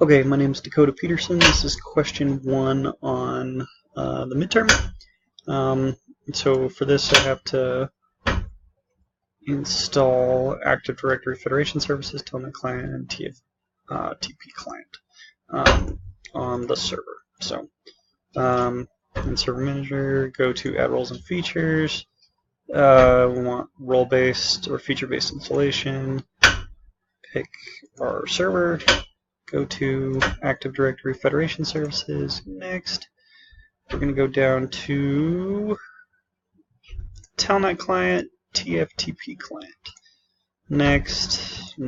Okay, my name is Dakota Peterson. This is question 1 on the midterm. So for this I have to install Active Directory Federation Services, Telnet Client, and TP Client on the server. So in Server Manager, go to Add Roles and Features. We want role-based or feature-based installation. Pick our server. Go to Active Directory Federation Services. Next, we're going to go down to Telnet Client, TFTP Client. Next.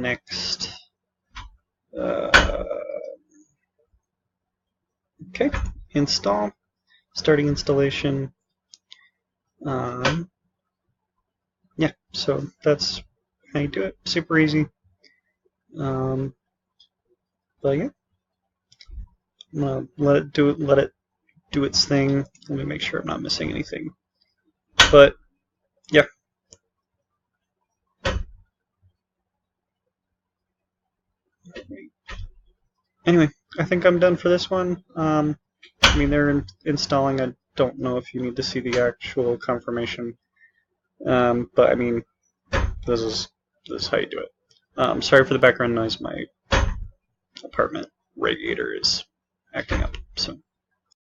Okay, install. Starting installation. Yeah, so that's how you do it. Super easy. But yeah, I'm gonna let it do its thing. Let me make sure I'm not missing anything. But yeah. Anyway, I think I'm done for this one. I mean, they're installing. I don't know if you need to see the actual confirmation. But I mean, this is how you do it. Sorry for the background noise. My apartment radiator is acting up. So.